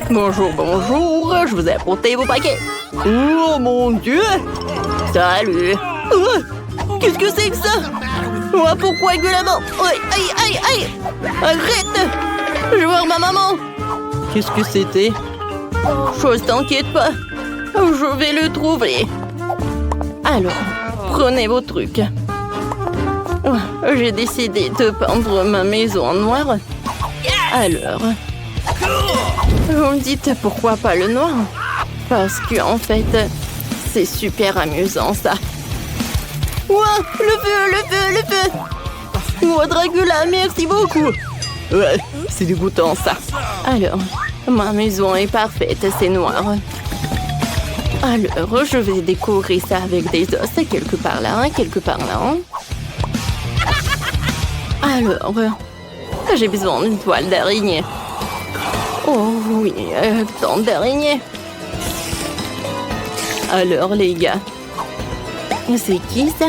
Bonjour, bonjour, je vous ai apporté vos paquets. Oh mon Dieu! Salut! Qu'est-ce que c'est que ça? Pourquoi avec de la mort? Aïe, aïe, aïe, aïe! Arrête! Je vais voir ma maman! Qu'est-ce que c'était? Chose, t'inquiète pas. Je vais le trouver. Alors, prenez vos trucs. J'ai décidé de peindre ma maison en noir. Alors, vous me dites pourquoi pas le noir? Parce que en fait, c'est super amusant ça. Ouah, le feu, le feu, le feu! Oh, Dracula, merci beaucoup! Ouais, c'est dégoûtant ça. Alors, ma maison est parfaite, c'est noir. Alors, je vais décorer ça avec des os, quelque part là, quelque part là. Alors, j'ai besoin d'une toile d'araignée. Oh oui, tant d'araignées. Alors, les gars, c'est qui ça?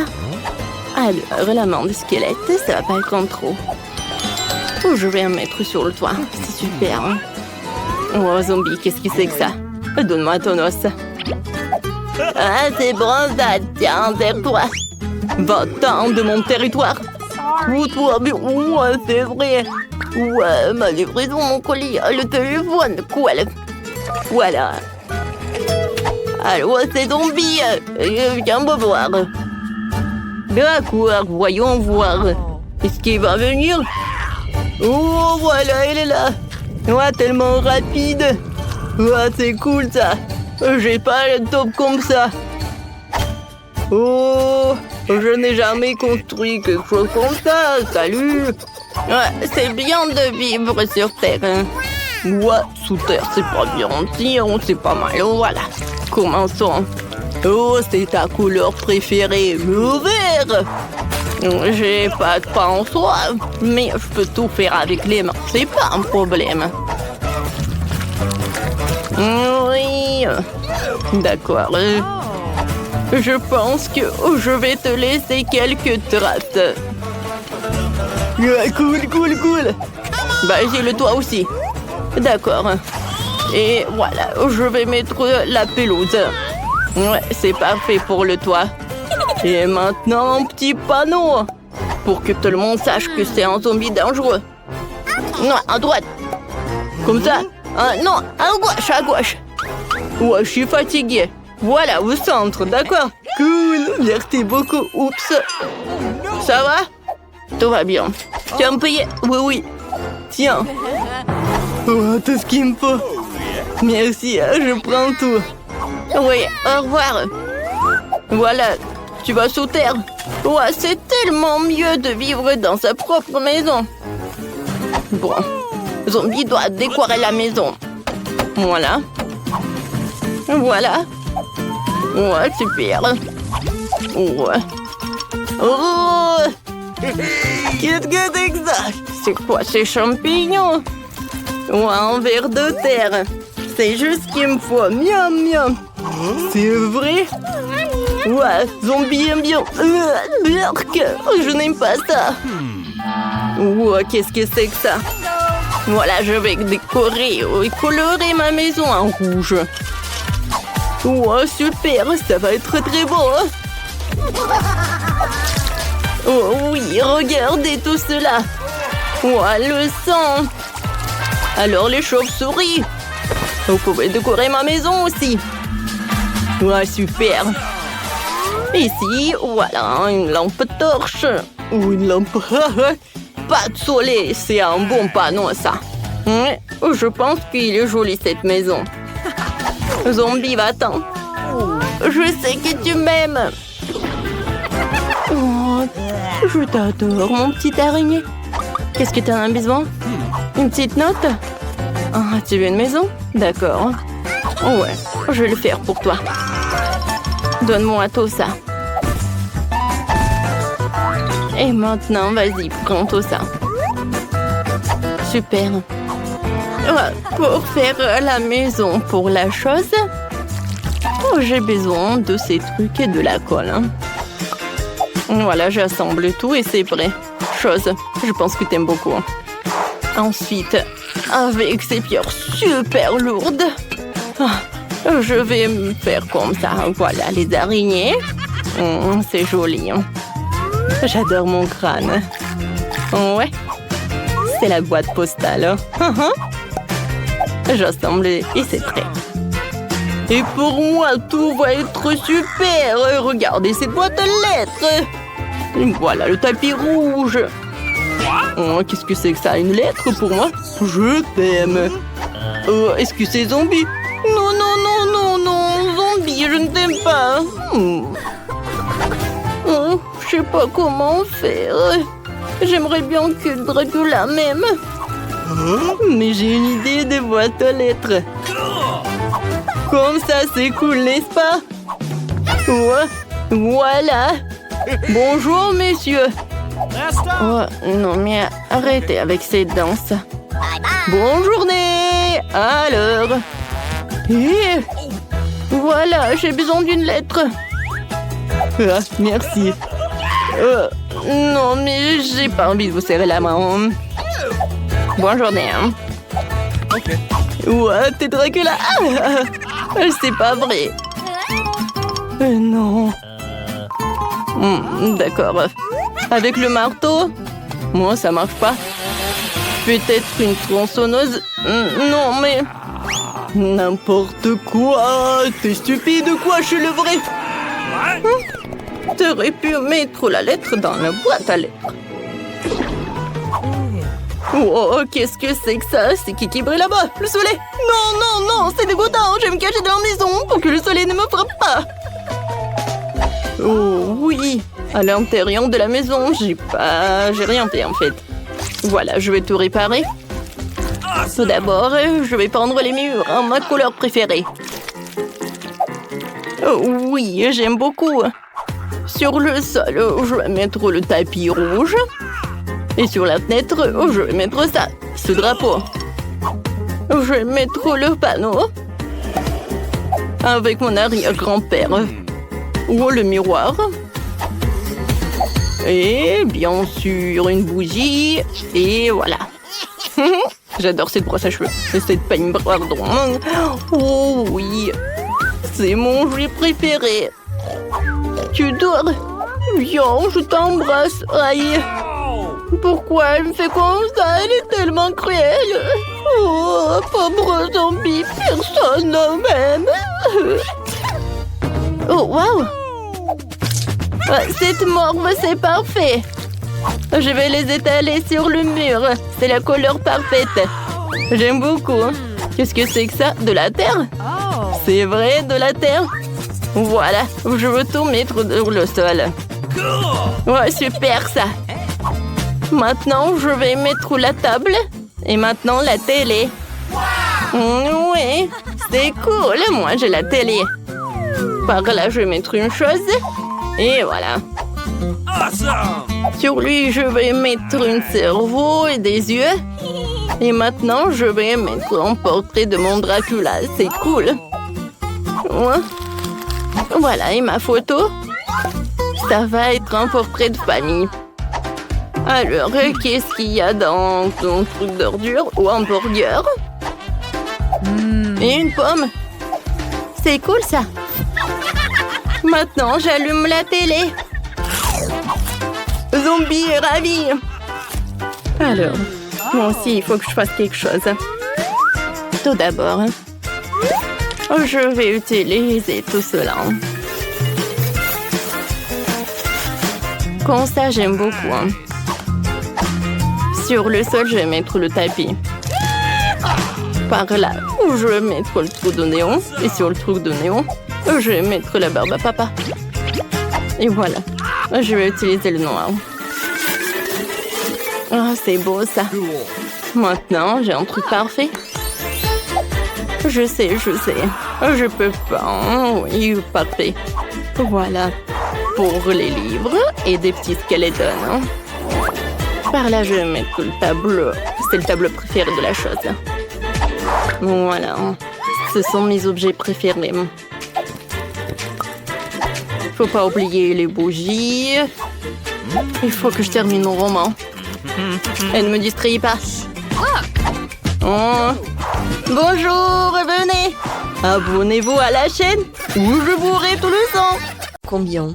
Alors, la main de squelette, ça va pas être en trop. Oh, je vais en mettre sur le toit, c'est super. Hein? Oh, zombie, qu'est-ce que c'est que ça? Donne-moi ton os. Ah, c'est bon ça, tiens, serre-toi. Va-t'en de mon territoire. Oh, toi, mais ouais, c'est vrai. Ouais, ma livraison, mon colis, le téléphone, quoi, voilà. Alors, c'est zombie, viens me voir. D'accord, voyons voir. Est-ce qu'il va venir? Oh, voilà, il est là. Ouais, tellement rapide. Ouais, c'est cool, ça. J'ai pas le top comme ça. Oh, je n'ai jamais construit quelque chose comme ça. Salut. Ouais, c'est bien de vivre sur Terre. Hein. Ouais, sous terre, c'est pas bien. C'est pas mal. Voilà. Commençons. Oh, c'est ta couleur préférée, le vert. J'ai pas de pain en soi, mais je peux tout faire avec les mains. C'est pas un problème. Oui. D'accord. Je pense que je vais te laisser quelques traces. Cool, cool, cool. Bah, j'ai le toit aussi. D'accord. Et voilà, je vais mettre la pelouse. Ouais, c'est parfait pour le toit. Et maintenant, un petit panneau. Pour que tout le monde sache que c'est un zombie dangereux. Non, à droite. Comme ça. Non, à gauche, à gauche. Ouais, je suis fatiguée. Voilà, au centre, d'accord? Cool, merci beaucoup. Oups. Ça va? Tout va bien. Tu vas me payer? Oui, oui. Tiens. Oh, tout ce qu'il me faut. Merci, je prends tout. Oui, au revoir. Voilà, tu vas sous terre. Ouais, c'est tellement mieux de vivre dans sa propre maison. Bon, zombie doit décorer la maison. Voilà. Voilà. Ouais, super. Ouais. Oh! Qu'est-ce que c'est que ça? C'est quoi ces champignons? Ouais, un ver de terre. C'est juste ce qu'il me faut. Miam, miam. C'est vrai? Ouais, zombie aime bien. Je n'aime pas ça. Ouais, qu'est-ce que c'est que ça? Voilà, je vais décorer et colorer ma maison en rouge. Ouais, super, ça va être très beau. Hein? Oh oui, regardez tout cela. Ouais, le sang. Alors les chauves-souris. Vous pouvez décorer ma maison aussi. Ouais, super. Ici, voilà, une lampe torche. Ou une lampe... Pas de soleil, c'est un bon panneau, ça. Je pense qu'il est joli, cette maison. Zombie, va-t'en. Je sais que tu m'aimes. Oh, je t'adore, mon petit araignée. Qu'est-ce que tu as besoin? Une petite note? Ah, tu veux une maison? D'accord. Ouais, je vais le faire pour toi. Donne-moi tout ça. Et maintenant, vas-y, prends tout ça. Super. Pour faire la maison pour la chose, j'ai besoin de ces trucs et de la colle. Hein. Voilà, j'assemble tout et c'est prêt. Chose, je pense que t'aimes beaucoup. Ensuite, avec ces pierres super lourdes. Ah, je vais me faire comme ça. Voilà, les araignées. C'est joli. Hein. J'adore mon crâne. Ouais, c'est la boîte postale. J'assemble et c'est prêt. Et pour moi, tout va être super. Regardez cette boîte à lettres. Voilà le tapis rouge. Oh, qu'est-ce que c'est que ça? Une lettre pour moi? Je t'aime. Est-ce que c'est zombie? Non, non, non, non, non. Zombie, je ne t'aime pas. Je sais pas comment faire. J'aimerais bien que Dracula m'aime. Mais j'ai une idée de boîte aux lettres. Comme ça, c'est cool, n'est-ce pas? Ouais, voilà. Bonjour, messieurs. Oh, non, mais arrêtez avec ces danses. Bonne journée. Alors. Et voilà, j'ai besoin d'une lettre. Ah, merci. Non, mais j'ai pas envie de vous serrer la main. Bonne journée. Hein. Ok. Ouais, t'es Dracula. C'est pas vrai. Non. D'accord. Avec le marteau? Moi, ça marche pas. Peut-être une tronçonneuse? Non, mais... N'importe quoi. T'es stupide quoi, je suis le vrai. T'aurais pu mettre la lettre dans la boîte à lettres. Oh, qu'est-ce que c'est que ça? C'est qui brille là-bas? Le soleil? Non, non, non, c'est dégoûtant. Je vais me cacher dans la maison pour que le soleil ne me frappe pas. Oh, oui. À l'intérieur de la maison, j'ai rien fait en fait. Voilà, je vais tout réparer. Tout d'abord, je vais peindre les murs en ma couleur préférée. Oh, oui, j'aime beaucoup. Sur le sol, je vais mettre le tapis rouge. Et sur la fenêtre, je vais mettre ça, ce drapeau. Je vais mettre le panneau. Avec mon arrière-grand-père. Ou le miroir. Et bien sûr, une bougie. Et voilà. J'adore cette brosse à cheveux. Et cette peigne, pardon. Oh oui. C'est mon jouet préféré. Tu dors? Viens, je t'embrasse. Aïe. Pourquoi elle me fait comme ça? Elle est tellement cruelle. Oh, pauvre zombie. Personne ne m'aime. Oh, waouh. Cette morve, c'est parfait. Je vais les étaler sur le mur. C'est la couleur parfaite. J'aime beaucoup. Qu'est-ce que c'est que ça? De la terre? C'est vrai, de la terre. Voilà, je veux tout mettre sur le sol. Ouais, super ça. Maintenant, je vais mettre la table. Et maintenant, la télé. Oui, c'est cool. Moi, j'ai la télé. Par là, je vais mettre une chose. Et voilà. Sur lui, je vais mettre un cerveau et des yeux. Et maintenant, je vais mettre un portrait de mon Dracula. C'est cool. Ouais. Voilà, et ma photo. Ça va être un portrait de famille. Alors, qu'est-ce qu'il y a dans ton truc d'ordure ou un burger? Et une pomme. C'est cool, ça. Maintenant, j'allume la télé. Zombie est ravi. Alors, moi aussi, il faut que je fasse quelque chose. Tout d'abord, je vais utiliser tout cela. Comme ça, j'aime beaucoup. Sur le sol, je vais mettre le tapis. Par là, je vais mettre le trou de néon. Et sur le trou de néon, je vais mettre la barbe à papa. Et voilà. Je vais utiliser le noir. Oh, c'est beau ça. Maintenant, j'ai un truc parfait. Je sais. Je peux pas. Oui, parfait. Voilà. Pour les livres et des petits skeletons. Par là, je vais mettre le tableau. C'est le tableau préféré de la chose. Voilà. Ce sont mes objets préférés. Faut pas oublier les bougies. Il faut que je termine mon roman. Elle ne me distrait pas. Oh. Bonjour, venez. Abonnez-vous à la chaîne ou je bourrai tout le sang. Combien?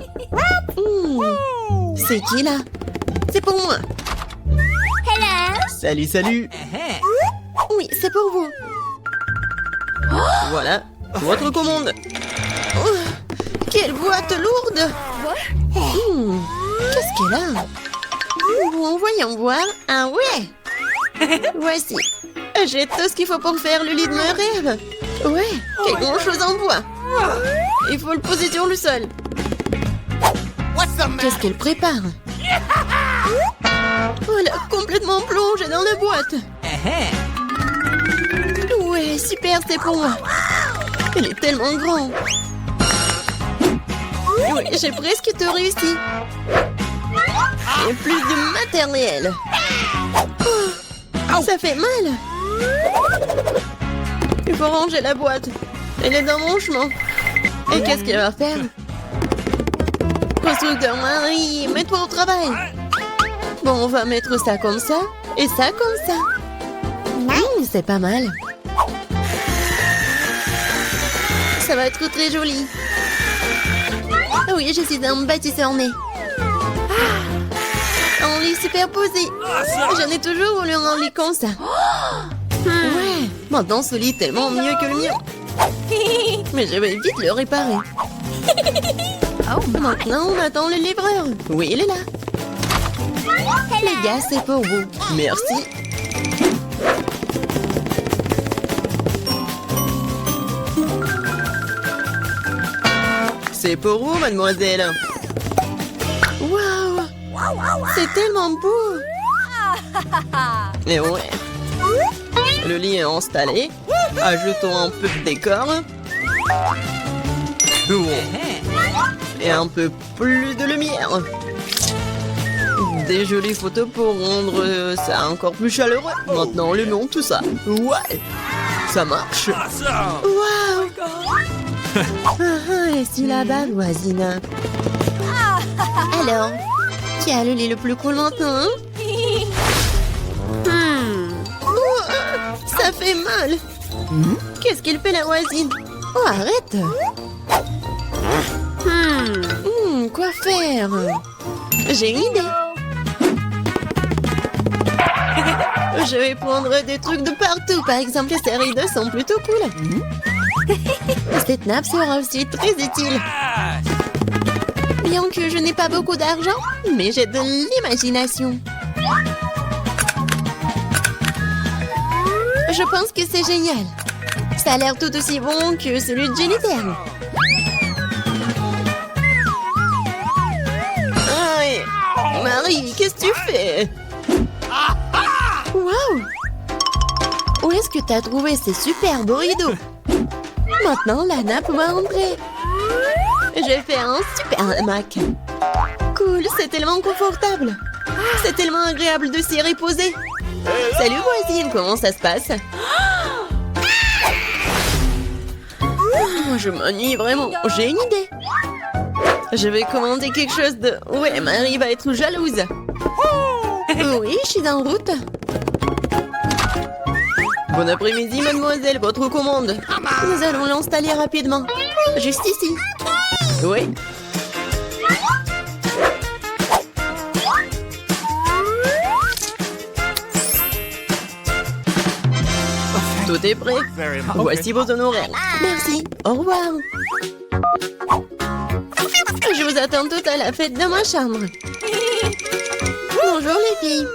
C'est qui là? C'est pour moi. Salut, salut. Oui, c'est pour vous. Voilà, votre commande. Oh, quelle boîte lourde. Qu'est-ce qu'elle a? Bon, voyons voir. Ah ouais. Voici. J'ai tout ce qu'il faut pour faire le lit de mes rêves. Ouais, quelle grande chose en bois. Il faut le poser sur le sol. Qu'est-ce qu'elle prépare? Oh, elle a complètement plongé dans la boîte. Ouais, super, c'est pour moi. Elle est tellement grande. Oui, j'ai presque tout réussi. Et plus de matériel. Oh, ça fait mal. Il faut ranger la boîte. Elle est dans mon chemin. Et qu'est-ce qu'elle va faire? Constructeur Marie, mets-toi au travail. Bon, on va mettre ça comme ça et ça comme ça. C'est pas mal. Ça va être très joli. Ah oui, je suis un bâtisseur né. Un lit superposé. J'en ai toujours voulu un lit comme ça. Ouais, maintenant ce lit est tellement mieux que le mien. Mais je vais vite le réparer. Maintenant, on attend le livreur. Oui, il est là. Les gars, c'est pour vous. Merci. C'est pour vous, mademoiselle. Waouh! C'est tellement beau! Et ouais. Le lit est installé. Ajoutons un peu de décor. Et un peu plus de lumière. Des jolies photos pour rendre ça encore plus chaleureux. Maintenant, allumons tout ça. Ouais, ça marche. Waouh! Et si là-bas, voisine? Alors, qui a le lit le plus cool maintenant? Ça fait mal. Qu'est-ce qu'il fait la voisine? Oh, arrête! Quoi faire? J'ai une idée. Je vais prendre des trucs de partout. Par exemple, ces rideaux sont plutôt cool. Cette nappe sera aussi très utile. Bien que je n'ai pas beaucoup d'argent, mais j'ai de l'imagination. Je pense que c'est génial. Ça a l'air tout aussi bon que celui de Jennifer. Aïe! Marie, qu'est-ce que tu fais? Waouh! Où est-ce que tu as trouvé ces superbes rideaux? Maintenant, la nappe va entrer. J'ai fait un super hamac. Cool, c'est tellement confortable. C'est tellement agréable de s'y reposer. Salut voisine, comment ça se passe? Je m'ennuie vraiment. J'ai une idée. Je vais commander quelque chose de... Ouais, Marie va être jalouse. Oui, je suis en route. Bon après-midi, mademoiselle, votre commande. Nous allons l'installer rapidement. Juste ici. Oui. Tout est prêt. Voici vos honoraires. Merci. Au revoir. Je vous attends toutes à la fête de ma chambre. Bonjour les filles.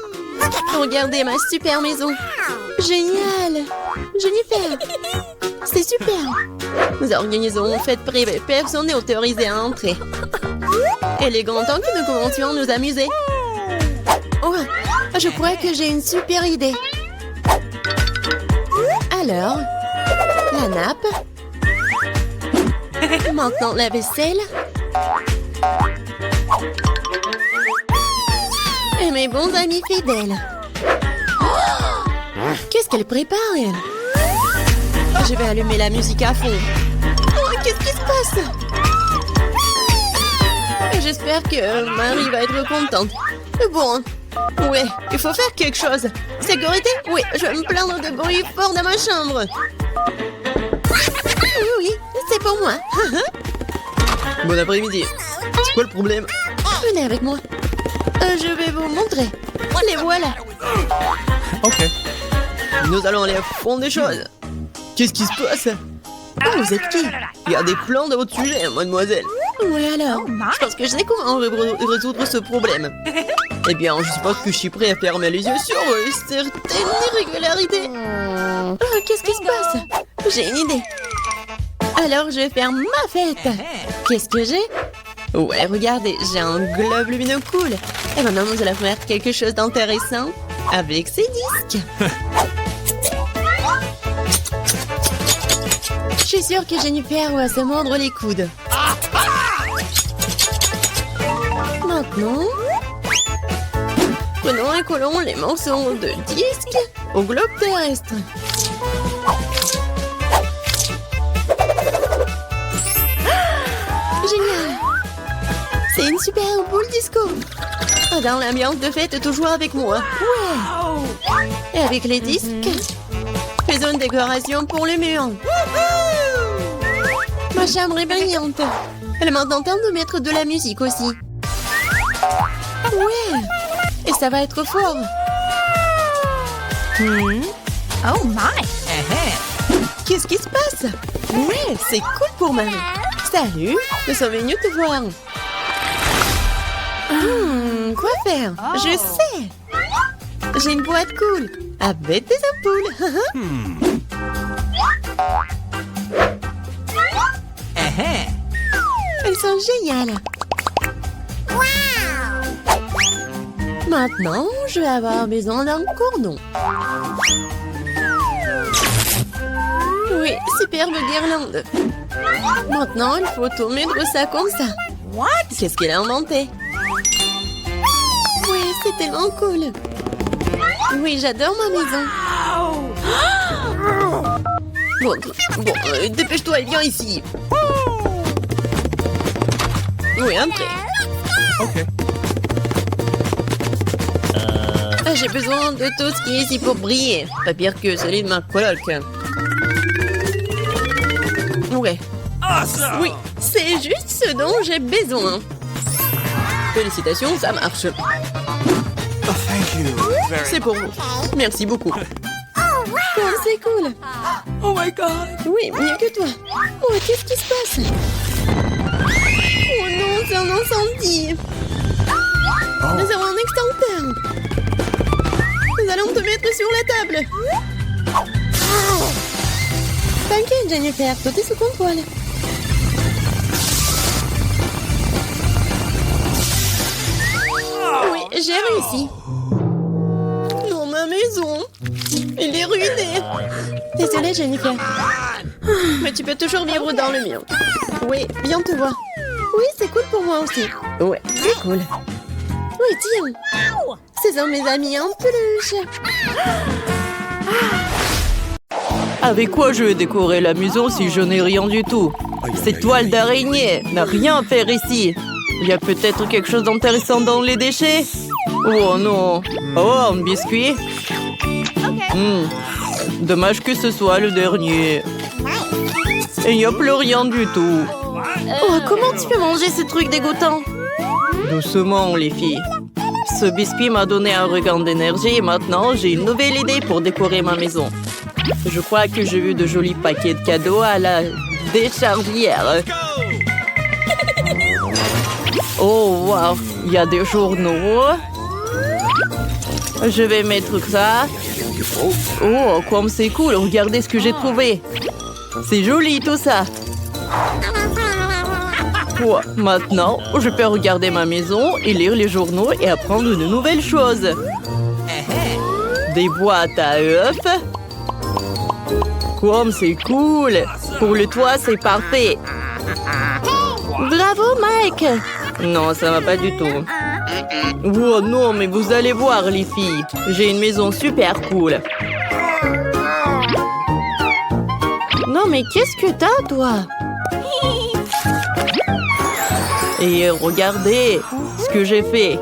Regardez ma super maison. Génial. Jennifer. C'est super. Nous organisons une fête privée. Personne n'est autorisé à entrer. Il est grand temps que nous commencions à nous amuser. Oh, je crois que j'ai une super idée. Alors, la nappe. Maintenant, la vaisselle. Et mes bons amis fidèles. Oh, qu'est-ce qu'elle prépare, elle? Je vais allumer la musique à fond. Oh, qu'est-ce qui se passe? J'espère que Marie va être contente. Bon, ouais, il faut faire quelque chose. Sécurité? Oui, je vais me plaindre de bruit fort dans ma chambre. Oui, oui, c'est pour moi. Bon après-midi. C'est quoi le problème? Venez avec moi. Je vais vous montrer. Les voilà. Ok. Nous allons aller à fond des choses. Qu'est-ce qui se passe? Oh, vous êtes qui? Il y a des plans de votre sujet, mademoiselle. Oui, alors. Je pense que je sais comment résoudre ce problème. Eh bien, je suppose que je suis prêt à fermer les yeux sur certaines irrégularités. Oh, qu'est-ce qui se passe? J'ai une idée. Alors, je vais faire ma fête. Qu'est-ce que j'ai? Ouais, regardez, j'ai un globe lumineux cool. Et maintenant, nous allons faire quelque chose d'intéressant avec ces disques. Je suis sûre que Jennifer va se mordre les coudes. Maintenant, prenons et collons les morceaux de disques au globe terrestre. Génial! C'est une super boule disco. Dans l'ambiance de fête, toujours avec moi. Ouais! Et avec les disques, faisons une décoration pour le mur. Ma chambre est brillante. Elle m'a tenté de mettre de la musique aussi. Ouais! Et ça va être fort. Oh my! Qu'est-ce qui se passe? Ouais, c'est cool pour Marie. Salut, nous sommes venus te voir. Quoi faire? Je sais. J'ai une boîte cool avec des ampoules. Elles sont géniales. Maintenant, je vais avoir besoin d'un cordon. Oui, superbe guirlande. Maintenant, il faut tout mettre ça comme ça. Qu'est-ce qu'elle a inventé? Oui, c'est tellement cool. Oui, j'adore ma maison. Bon, dépêche-toi et viens ici. Oui, entrez. Ok. J'ai besoin de tout ce qui est ici pour briller. Pas pire que celui de ma coloc. Ouais. Oui, c'est juste ce dont j'ai besoin. Félicitations, ça marche. Oh, thank you. C'est pour vous. Merci beaucoup. Oh, c'est cool. Oh my god. Oui, mieux que toi. Oh, qu'est-ce qui se passe? Oh non, c'est un incendie. Nous avons un extincteur. Nous allons te mettre sur la table. T'inquiète, Jennifer, tout est sous contrôle. Oui, j'ai réussi. Non, ma maison. Elle est ruinée. Désolée, Jennifer. Mais tu peux toujours vivre dans le mien. Oui, viens te voir. Oui, c'est cool pour moi aussi. Ouais, c'est cool. Oui, tiens. Ce sont mes amis en peluche. Avec quoi je vais décorer la maison si je n'ai rien du tout? Cette toile d'araignée n'a rien à faire ici. Il y a peut-être quelque chose d'intéressant dans les déchets? Oh non. Oh, un biscuit? Dommage que ce soit le dernier. Et il n'y a plus rien du tout. Oh, comment tu peux manger ce truc dégoûtant? Doucement, les filles. Ce biscuit m'a donné un regain d'énergie et maintenant j'ai une nouvelle idée pour décorer ma maison. Je crois que j'ai vu de jolis paquets de cadeaux à la déchardière. Oh, wow, il y a des journaux. Je vais mettre ça. Oh, comme c'est cool, regardez ce que j'ai trouvé. C'est joli tout ça. Oh, maintenant, je peux regarder ma maison et lire les journaux et apprendre de nouvelles choses. Des boîtes à œufs. Comme c'est cool. Pour le toit, c'est parfait. Bravo, Mike. Non, ça va pas du tout. Oh non, mais vous allez voir, les filles. J'ai une maison super cool. Non, mais qu'est-ce que t'as, toi? Et regardez ce que j'ai fait.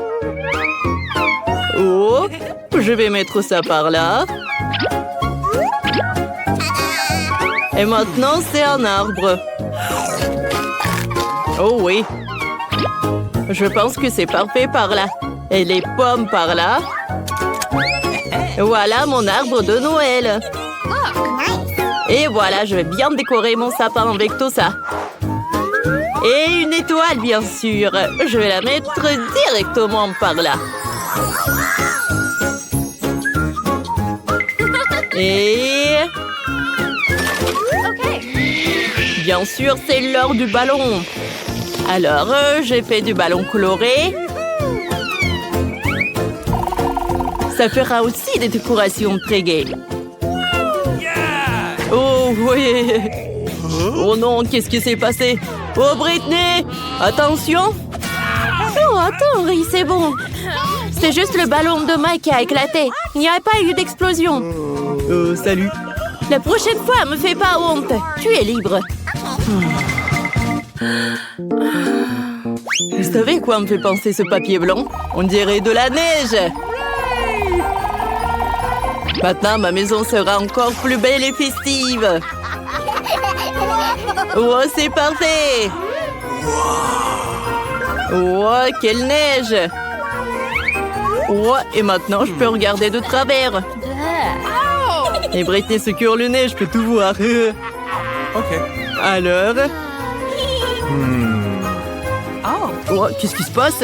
Oh, Je vais mettre ça par là. Et maintenant, c'est un arbre. Oh oui. Je pense que c'est parfait par là. Et les pommes par là. Voilà mon arbre de Noël. Et voilà, je vais bien décorer mon sapin avec tout ça. Et une étoile, bien sûr. Je vais la mettre directement par là. Et... bien sûr, c'est l'heure du ballon. Alors, j'ai fait du ballon coloré. Ça fera aussi des décorations très gaies. Oh oui. Oh non, qu'est-ce qui s'est passé? Oh Britney, attention. Oh, attends, Ri, c'est bon. C'est juste le ballon de Mike qui a éclaté. Il n'y a pas eu d'explosion. Salut. La prochaine fois, me fais pas honte. Tu es libre. Vous savez quoi me fait penser ce papier blanc? On dirait de la neige. Maintenant, ma maison sera encore plus belle et festive. Oh, c'est parfait. Oh, quelle neige. Oh, et maintenant, je peux regarder de travers. Et Britney secoue le nez, je peux tout voir. Okay. Alors? Oh, qu'est-ce qui se passe?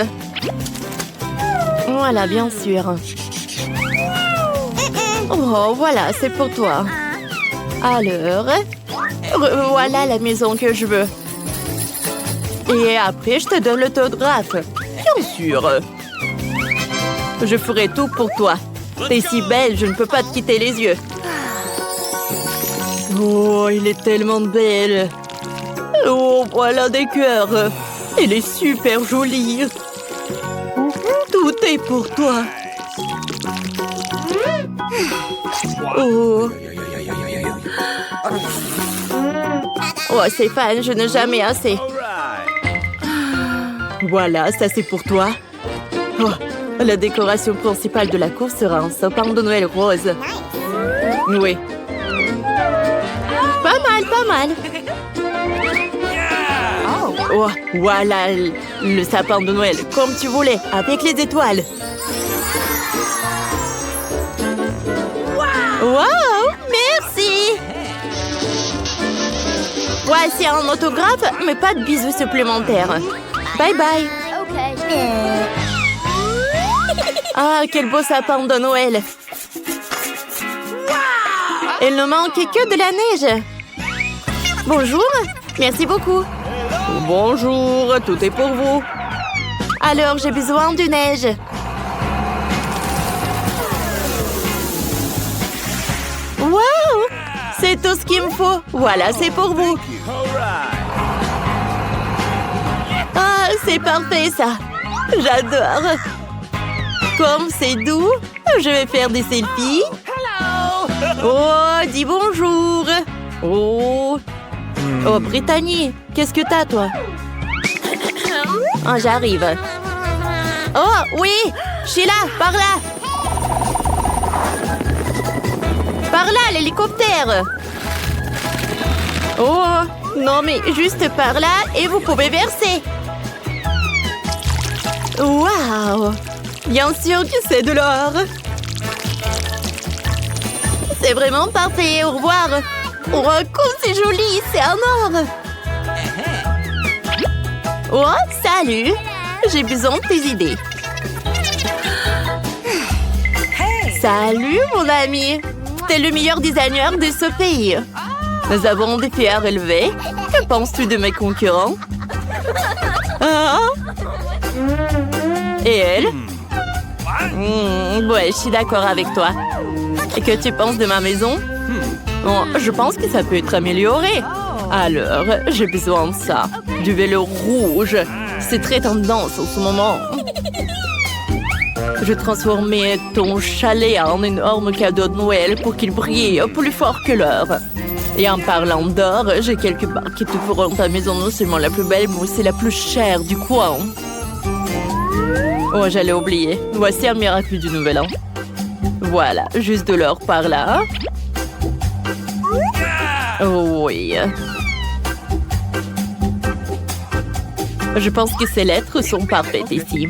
Voilà, bien sûr. Oh, voilà, c'est pour toi. Alors, voilà la maison que je veux. Et après, je te donne l'autographe. Bien sûr. Je ferai tout pour toi. T'es si belle, je ne peux pas te quitter les yeux. Oh, il est tellement belle. Oh, voilà des cœurs. Elle est super jolie. Tout est pour toi. Oh. Oh, Stéphane, je n'ai jamais assez. Voilà, ça c'est pour toi. Oh, la décoration principale de la cour sera un sapin de Noël rose. Oui. Pas mal, pas mal. Oh, voilà le sapin de Noël, comme tu voulais, avec les étoiles. Wow, merci. Voici un autographe, mais pas de bisous supplémentaires. Bye bye. Ah, quel beau sapin de Noël. Il ne manque que de la neige. Bonjour, merci beaucoup. Bonjour, tout est pour vous. Alors, j'ai besoin de neige. Wow, c'est tout ce qu'il me faut. Voilà, c'est pour vous. Ah, c'est parfait ça. J'adore. Comme c'est doux, je vais faire des selfies. Oh, dis bonjour. Oh, oh, Brittany, qu'est-ce que t'as, toi? Oh, j'arrive. Oh, oui, Sheila, par là. Par là, l'hélicoptère. Oh, non, mais juste par là et vous pouvez verser. Waouh! Bien sûr que c'est de l'or. C'est vraiment parfait. Au revoir. Oh, comme c'est joli, c'est un or. Oh, salut. J'ai besoin de tes idées. Salut, mon ami. T'es le meilleur designer de ce pays. Nous avons des PR élevés. Que penses-tu de mes concurrents? Ah? Et elle? Ouais, je suis d'accord avec toi. Et que tu penses de ma maison? Bon, je pense que ça peut être amélioré. Alors, j'ai besoin de ça. Du vélo rouge. C'est très tendance en ce moment. Je transformais ton chalet en un énorme cadeau de Noël pour qu'il brille plus fort que l'or. Et en parlant d'or, j'ai quelques barres qui te feront ta maison non seulement la plus belle, mais aussi la plus chère du coin. Oh, j'allais oublier. Voici un miracle du Nouvel An. Voilà, juste de l'or par là. Oui. Je pense que ces lettres sont parfaites ici.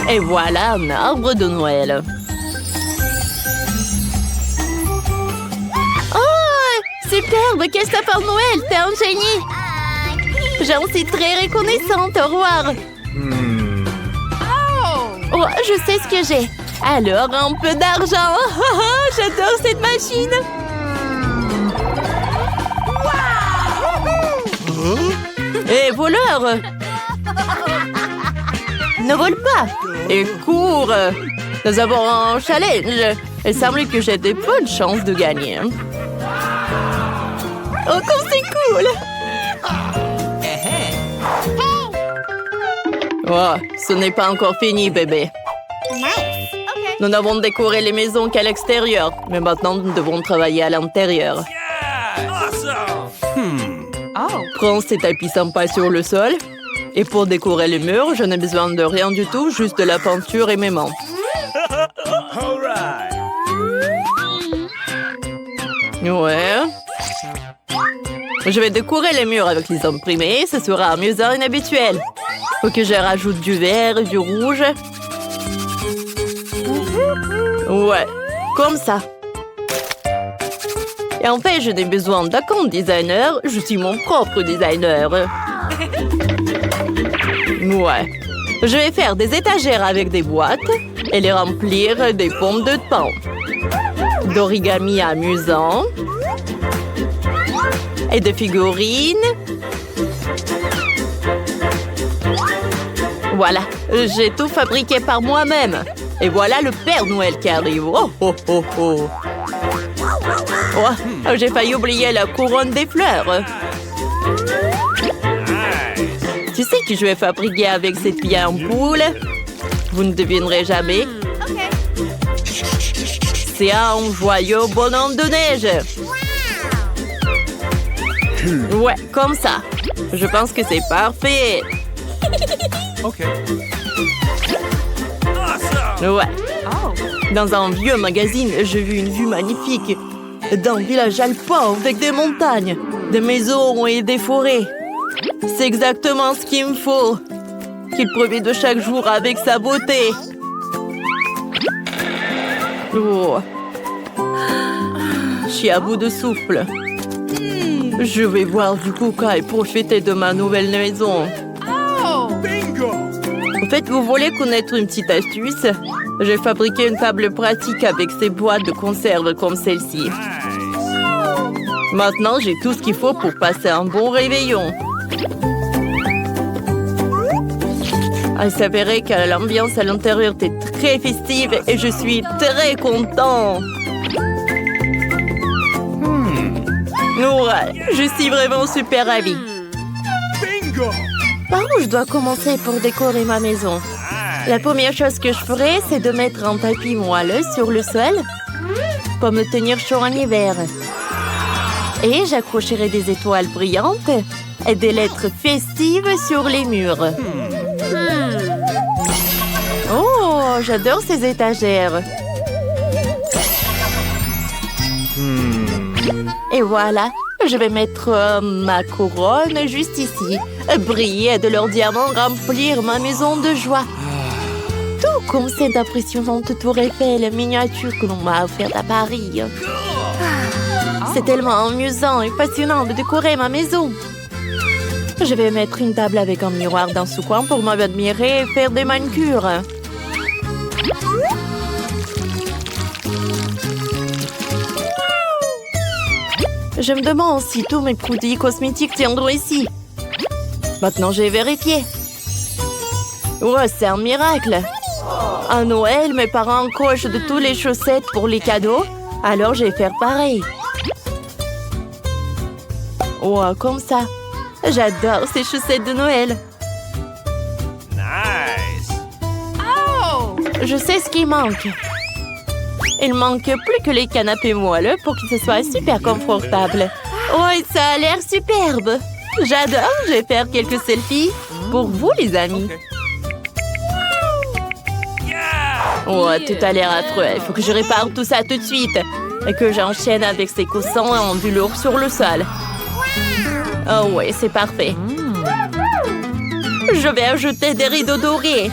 Et voilà un arbre de Noël. Oh, superbe! Qu'est-ce que ça fait Noël? T'es un génie! J'en suis très reconnaissante. Au revoir. Oh, je sais ce que j'ai. Alors, un peu d'argent. J'adore cette machine. Hé, voleur! Ne vole pas! Et cours! Nous avons un challenge. Il semble que j'ai de bonnes chances de gagner. Oh, comme c'est cool! Oh, ce n'est pas encore fini, bébé. Nous n'avons décoré les maisons qu'à l'extérieur, mais maintenant nous devons travailler à l'intérieur. Prends ces tapis sympas sur le sol. Et pour décorer les murs, je n'ai besoin de rien du tout, juste de la peinture et mes mains. Ouais. Je vais décorer les murs avec les imprimés, ce sera amusant et inhabituel. Faut que je rajoute du vert et du rouge. Ouais, comme ça. Et en fait, je n'ai besoin d'aucun designer, je suis mon propre designer. Ouais. Je vais faire des étagères avec des boîtes et les remplir des pommes de pain. D'origami amusant. Et de figurines. Voilà, j'ai tout fabriqué par moi-même. Et voilà le Père Noël qui arrive. Oh, oh, oh, oh. Oh, j'ai failli oublier la couronne des fleurs. Tu sais que je vais fabriquer avec cette vieille ampoule? Vous ne devinerez jamais. C'est un joyeux bonhomme de neige. Ouais, comme ça. Je pense que c'est parfait. OK. Ouais. Dans un vieux magazine, j'ai vu une vue magnifique d'un village alpin avec des montagnes, des maisons et des forêts. C'est exactement ce qu'il me faut. Qu'il profite de chaque jour avec sa beauté. Oh. Je suis à bout de souffle. Je vais boire du coca et profiter de ma nouvelle maison. Bingo! En fait, vous voulez connaître une petite astuce? J'ai fabriqué une table pratique avec ces boîtes de conserve comme celle-ci. Maintenant, j'ai tout ce qu'il faut pour passer un bon réveillon. Il s'avérait que l'ambiance à l'intérieur était très festive et je suis très content. Ouais, je suis vraiment super ravie. Bingo! Par où je dois commencer pour décorer ma maison? La première chose que je ferai, c'est de mettre un tapis moelleux sur le sol pour me tenir chaud en hiver. Et j'accrocherai des étoiles brillantes et des lettres festives sur les murs. Oh, j'adore ces étagères. Et voilà, je vais mettre ma couronne juste ici. Briller de leurs diamants, remplir ma maison de joie. Tout comme cette impressionnante tour Eiffel miniature que l'on m'a offerte à Paris. C'est tellement amusant et passionnant de décorer ma maison. Je vais mettre une table avec un miroir dans ce coin pour m'admirer et faire des manucures. Je me demande si tous mes produits cosmétiques tiendront ici. Maintenant, j'ai vérifié. Ouais, c'est un miracle. À Noël, mes parents cochent de toutes les chaussettes pour les cadeaux. Alors, je vais faire pareil. Ouais, comme ça. J'adore ces chaussettes de Noël. Nice! Je sais ce qui manque. Il manque plus que les canapés moelleux pour que ce soit super confortable. Ouais, ça a l'air superbe. J'adore. Je vais faire quelques selfies pour vous, les amis. Oh, tout a l'air affreux. Il faut que je répare tout ça tout de suite. Et que j'enchaîne avec ces coussins en velours sur le sol. Oh ouais, c'est parfait. Je vais ajouter des rideaux dorés.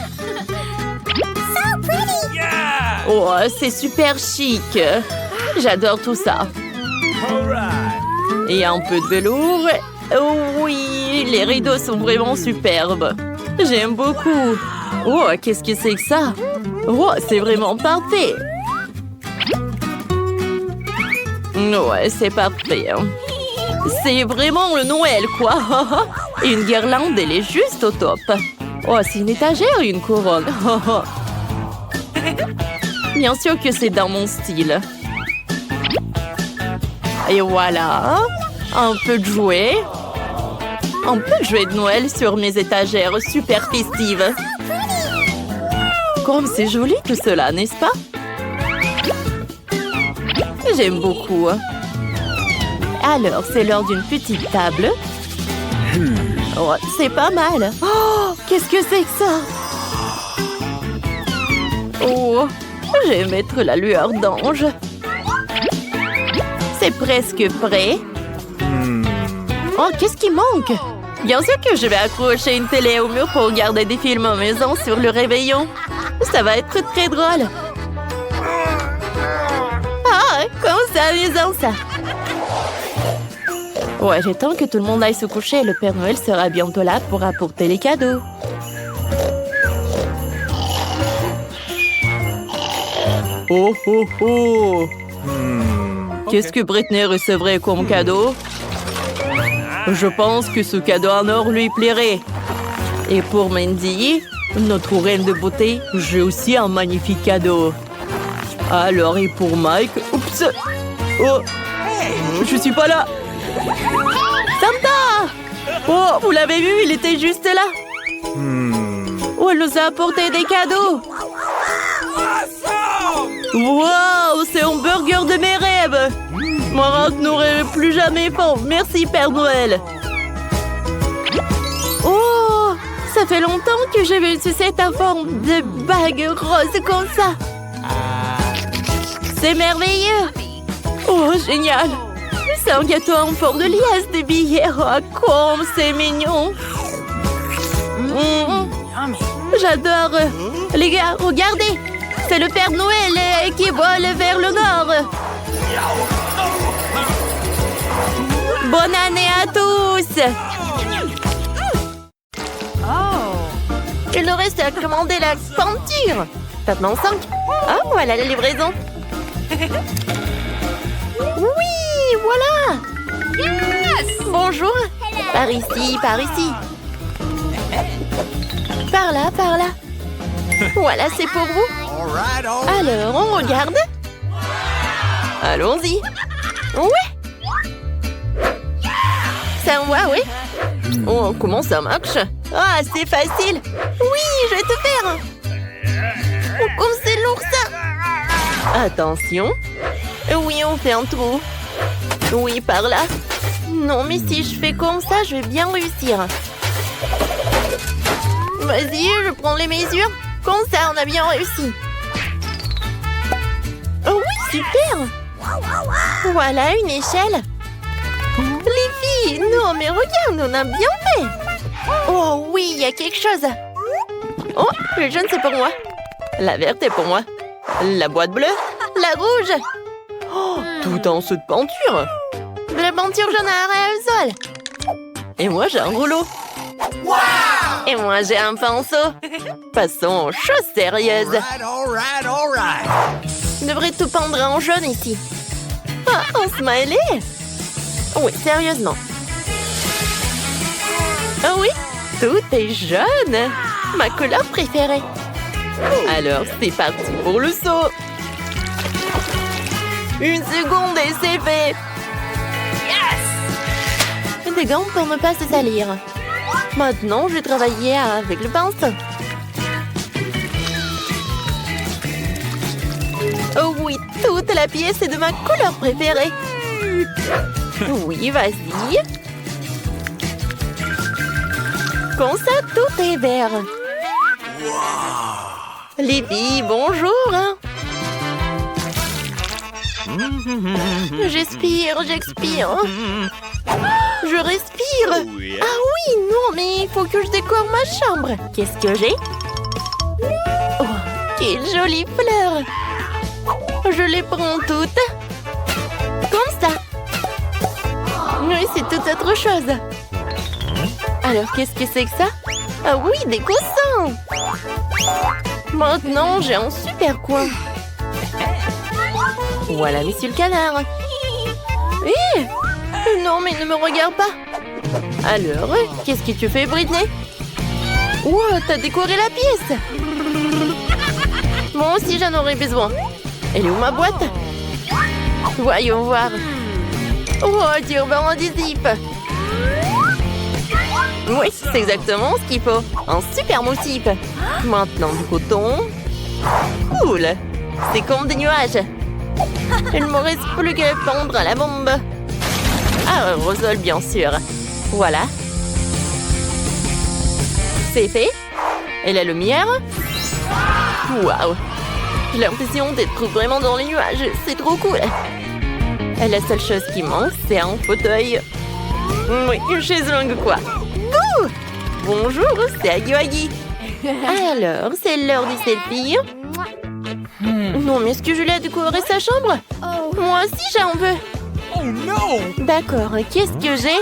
Oh, c'est super chic. J'adore tout ça. Et un peu de velours. Oh oui, les rideaux sont vraiment superbes. J'aime beaucoup. Oh, qu'est-ce que c'est que ça? Oh, c'est vraiment parfait. Ouais, c'est parfait. C'est vraiment le Noël, quoi. Et une guirlande, elle est juste au top. Oh, c'est une étagère ou une couronne? Bien sûr que c'est dans mon style. Et voilà. Un peu de jouets. Un peu de jouets de Noël sur mes étagères super festives. Comme c'est joli tout cela, n'est-ce pas? J'aime beaucoup. Alors, c'est l'heure d'une petite table. Oh, c'est pas mal. Oh, qu'est-ce que c'est que ça? Oh, je vais mettre la lueur d'ange. C'est presque prêt. Oh, qu'est-ce qui manque? Bien sûr que je vais accrocher une télé au mur pour regarder des films à la maison sur le réveillon. Ça va être très drôle. Ah, comment c'est amusant ça. Ouais, j'ai temps que tout le monde aille se coucher. Le Père Noël sera bientôt là pour apporter les cadeaux. Oh, oh, oh. Qu'est-ce que Britney recevrait comme cadeau? Je pense que ce cadeau en or lui plairait. Et pour Mandy, notre reine de beauté, j'ai aussi un magnifique cadeau. Alors, et pour Mike... Oups! Oh! Je suis pas là! Santa! Oh, vous l'avez vu, il était juste là. Oh, elle nous a apporté des cadeaux. Wow, c'est un burger de mes rêves. Moi, je n'aurais plus jamais faim. Merci, Père Noël. Oh, ça fait longtemps que j'ai vu cette en forme de bague rose comme ça. C'est merveilleux. Oh, génial. C'est un gâteau en forme de liasse de billets. Oh, comme c'est mignon. J'adore. Les gars, regardez. C'est le Père Noël qui vole vers le nord. Bonne année à tous. Il nous reste à commander la peinture. Maintenant 5. Ah, voilà la livraison. Oui, voilà. Bonjour. Par ici, par ici. Par là, par là. Voilà, c'est pour vous. Alors, on regarde. Allons-y. Ouais. Ça va, oui. Oh, comment ça marche? Ah, c'est facile. Oui, je vais te faire. Oh, comme c'est lourd, ça. Attention. Oui, on fait un trou. Oui, par là. Non, mais si je fais comme ça, je vais bien réussir. Vas-y, je prends les mesures. Comme ça, on a bien réussi. Oh oui, super. Voilà une échelle. Les filles, non, mais regarde, on a bien fait. Oh oui, il y a quelque chose. Oh, le jaune, c'est pour moi. La verte est pour moi. La boîte bleue. La rouge. Oh, tout en saut de peinture. De la peinture jaune à aérosol. Et moi, j'ai un rouleau. Et moi, j'ai un pinceau. Passons aux choses sérieuses. On devrait tout peindre en jaune ici. Ah, un smiley. Oui, sérieusement. Ah oui, tout est jaune. Ma couleur préférée. Alors, c'est parti pour le saut. Une seconde et c'est fait. Yes! Des gants pour ne pas se salir. Maintenant, je vais travailler avec le pinceau. Oh oui, toute la pièce est de ma couleur préférée. Oui, vas-y. Comme ça, tout est vert. Les filles, bonjour. J'expire. Je respire. Ah oui, non, mais il faut que je décore ma chambre. Qu'est-ce que j'ai? Oh, quelle jolie fleur. Je les prends toutes. Comme ça. Oui, c'est tout autre chose. Alors, qu'est-ce que c'est que ça? Ah oui, des coussins. Maintenant, j'ai un super coin. Voilà, monsieur le canard. Hé! Non, mais ne me regarde pas. Alors, qu'est-ce que tu fais, Britney? Wow, t'as décoré la pièce. Moi aussi, j'en aurais besoin. Elle est où ma boîte? Voyons voir. Oh, du ruban adhésif. Oui, c'est exactement ce qu'il faut. Un super motif. Maintenant, du coton. Cool. C'est comme des nuages. Il ne me reste plus qu'à pendre à la bombe. Ah, Rosol, bien sûr. Voilà. C'est fait. Et la lumière. Waouh. J'ai l'impression d'être vraiment dans les nuages. C'est trop cool. Et la seule chose qui manque, c'est un fauteuil. Oui, une chaise longue quoi. Bouh! Bonjour, c'est Agui. Alors, c'est l'heure du selfie. Non, mais est-ce que Julie a décoré sa chambre? Moi aussi, j'en veux. Oh no! D'accord, qu'est-ce que j'ai?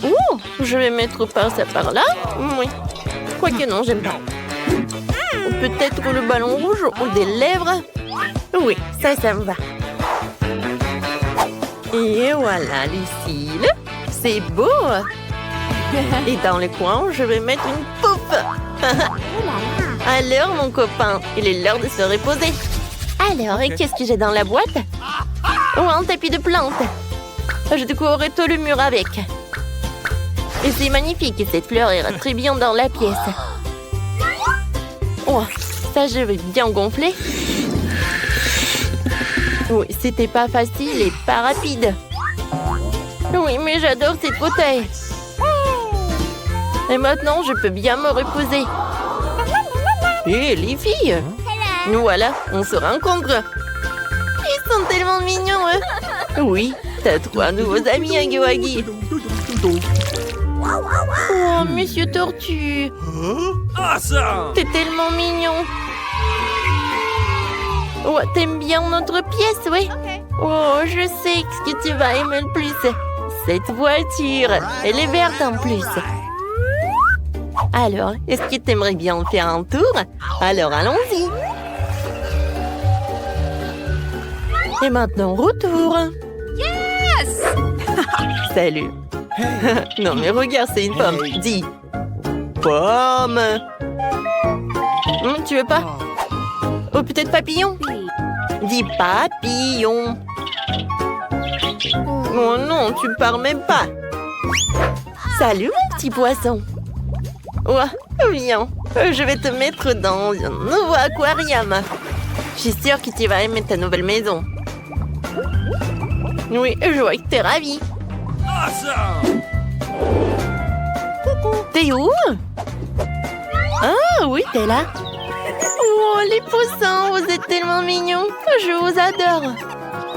Oh, je vais mettre par ça par là. Oui. Quoique non, j'aime pas. Peut-être le ballon rouge ou des lèvres. Oui, ça me va. Et voilà, Lucille. C'est beau. Et dans le coin, je vais mettre une poupe. Alors, mon copain, il est l'heure de se reposer. Alors, et qu'est-ce que j'ai dans la boîte? Oh, un tapis de plantes. Je décorerai tout le mur avec. Et c'est magnifique, et cette fleur ira très bien dans la pièce. Oh, ça, je vais bien gonfler. Oui, c'était pas facile et pas rapide. Oui, mais j'adore cette fauteuil. Et maintenant, je peux bien me reposer. Hé, les filles! Voilà, on se rencontre. Ils sont tellement mignons, eux. Oui, t'as 3 nouveaux amis, Agui. Oh, Monsieur Tortue. Awesome! T'es tellement mignon. Oh, t'aimes bien notre pièce, oui? Oh, je sais ce que tu vas aimer le plus. Cette voiture. Elle est verte en plus. Alors, est-ce que t'aimerais bien faire un tour? Alors, allons-y. Et maintenant, retour. Yes! Salut. Non, mais regarde, c'est une pomme. Dis. Pomme. Tu veux pas? Oh, peut-être papillon? Dis papillon. Oh non, tu pars même pas. Salut, mon petit poisson. Oh, viens. Je vais te mettre dans un nouveau aquarium. Je suis sûre que tu vas aimer ta nouvelle maison. Oui, je vois que t'es ravie. Awesome! T'es où? Ah oui, t'es là. Oh, les poussins, vous êtes tellement mignons. Je vous adore.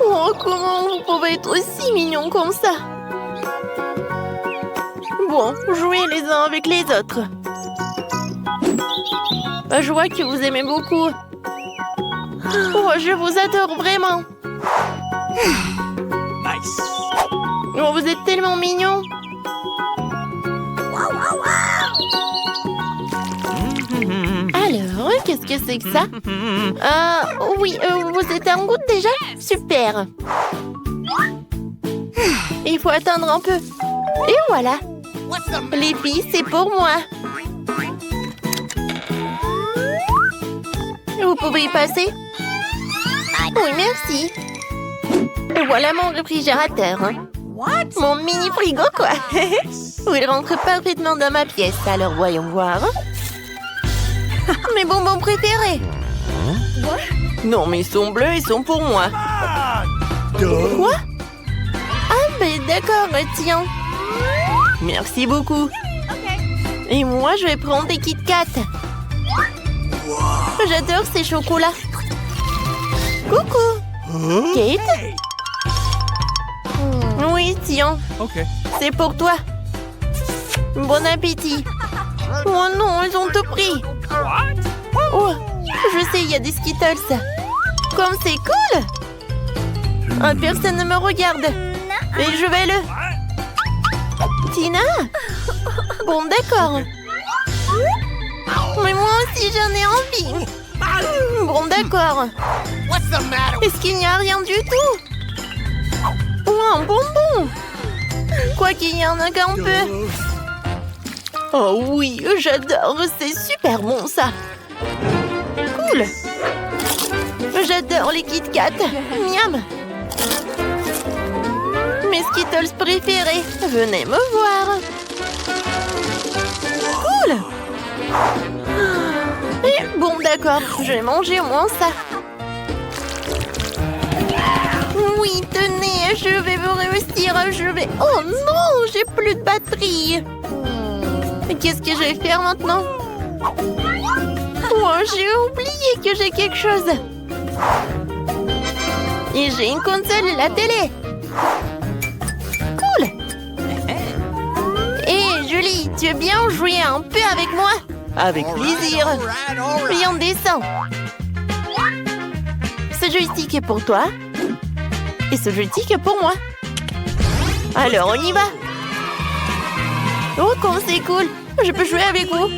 Oh, comment vous pouvez être aussi mignons comme ça? Bon, jouez les uns avec les autres. Je vois que vous aimez beaucoup. Oh, je vous adore vraiment. Nice! Oh, vous êtes tellement mignons. Alors, qu'est-ce que c'est que ça? Oui, vous êtes en route déjà? Super. Il faut attendre un peu. Et voilà. Les filles, c'est pour moi. Vous pouvez y passer? Oui, merci. Et voilà mon réfrigérateur. Mon mini frigo, quoi. Il rentre parfaitement dans ma pièce. Alors, voyons voir. Mes bonbons préférés. Non, mais ils sont bleus, ils sont pour moi. Quoi? Ah, ben d'accord, tiens. Merci beaucoup. Et moi, je vais prendre des Kit Kat. J'adore ces chocolats. Coucou. Kate? Oui, tiens. Okay. C'est pour toi. Bon appétit. Oh non, ils ont tout pris. Oh, je sais, il y a des Skittles. Comme c'est cool. Ah, personne ne me regarde. Et je vais le... Tina? Bon, d'accord. Mais moi aussi, j'en ai envie. Bon, d'accord. Est-ce qu'il n'y a rien du tout? Oh, un bonbon. Quoi qu'il y en a qu'un peu. Oh oui, j'adore. C'est super bon, ça. Cool. J'adore les Kit Kat. Miam. Mes Skittles préférés. Venez me voir. Cool. Et bon, d'accord. Je vais manger au moins ça. Oui, tenez, je vais vous réussir. Oh non, j'ai plus de batterie. Qu'est-ce que je vais faire maintenant? Oh, j'ai oublié que j'ai quelque chose. Et j'ai une console et la télé. Cool. Hé, Julie, tu veux bien jouer un peu avec moi? Avec plaisir. Viens, descends. Ce joystick est pour toi. Et ce joystick est pour moi. Alors, on y va. Oh, comme c'est cool. Je peux jouer avec vous.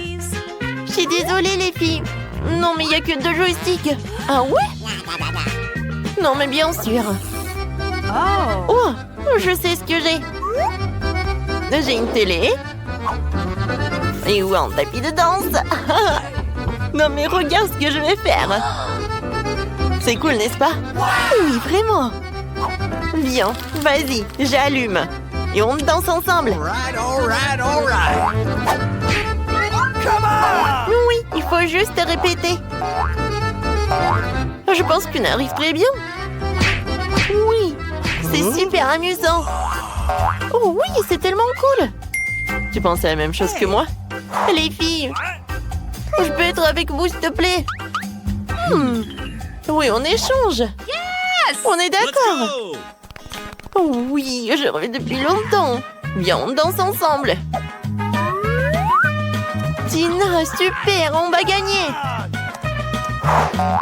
Je suis désolée, les filles. Non, mais il n'y a que 2 joysticks. Ah ouais? Non, mais bien sûr. Oh, je sais ce que j'ai. J'ai une télé. Et où un tapis de danse. Non, mais regarde ce que je vais faire. C'est cool, n'est-ce pas? Oui, vraiment. Bien, vas-y, j'allume. Et on danse ensemble. Oui, il faut juste répéter. Je pense qu'on arrive très bien. Oui, c'est super amusant. Oh oui, c'est tellement cool. Tu penses à la même chose que moi? Les filles, je peux être avec vous, s'il te plaît? Oui, on échange. On est d'accord. Oh oui, je rêve depuis longtemps. Viens, on danse ensemble. Tina, super, on va gagner.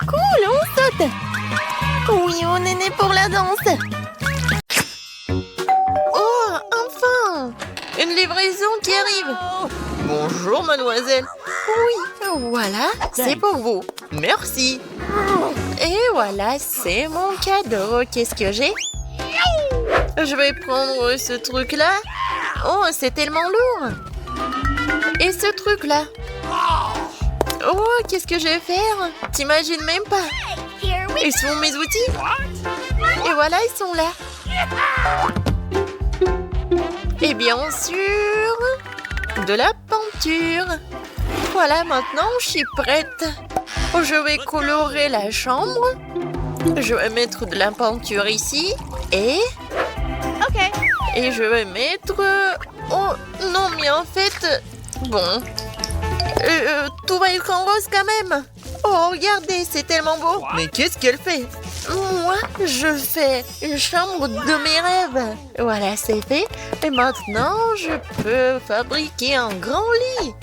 Cool, on saute. Oui, on est né pour la danse. Oh, enfin. Une livraison qui arrive. Bonjour, mademoiselle. Oui, voilà, c'est pour vous. Merci. Et voilà, c'est mon cadeau. Qu'est-ce que j'ai? Je vais prendre ce truc-là. Oh, c'est tellement lourd. Et ce truc-là. Oh, qu'est-ce que je vais faire? T'imagines même pas. Ils sont mes outils. Et voilà, ils sont là. Et bien sûr, de la peinture. Voilà, maintenant, je suis prête. Je vais colorer la chambre. Je vais mettre de la peinture ici. Et je vais mettre... Oh, non, mais en fait... Bon... tout va être en rose quand même. Oh, regardez, c'est tellement beau. Mais qu'est-ce qu'elle fait? Moi, je fais une chambre de mes rêves. Voilà, c'est fait. Et maintenant, je peux fabriquer un grand lit.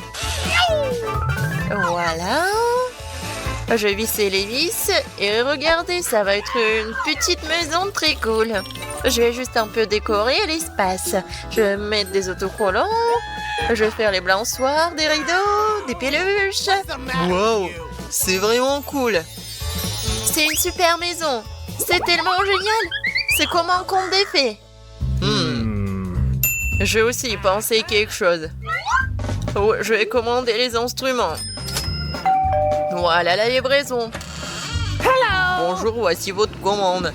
Voilà. Je vais visser les vis. Et regardez, ça va être une petite maison très cool. Je vais juste un peu décorer l'espace. Je vais mettre des autocollants. Je vais faire les balançoires, des rideaux, des peluches. Wow, c'est vraiment cool. C'est une super maison. C'est tellement génial. C'est comme un conte des fées. J'ai aussi pensé quelque chose. Oh, je vais commander les instruments. Voilà la livraison. Bonjour, voici votre commande.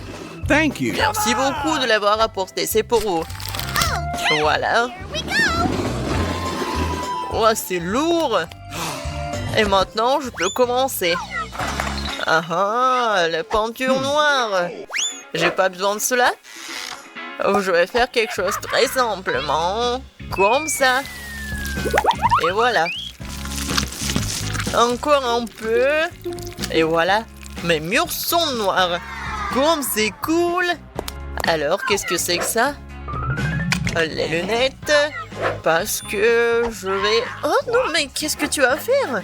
Thank you. Merci beaucoup de l'avoir apporté, c'est pour vous. Voilà. Oh, c'est lourd. Et maintenant, je peux commencer. Ah ah, la peinture noire. J'ai pas besoin de cela. Oh, je vais faire quelque chose très simplement. Comme ça. Et voilà. Encore un peu. Et voilà, mes murs sont noirs. Comme c'est cool. Alors, qu'est-ce que c'est que ça? Les lunettes. Parce que je vais... Oh non, mais qu'est-ce que tu vas faire?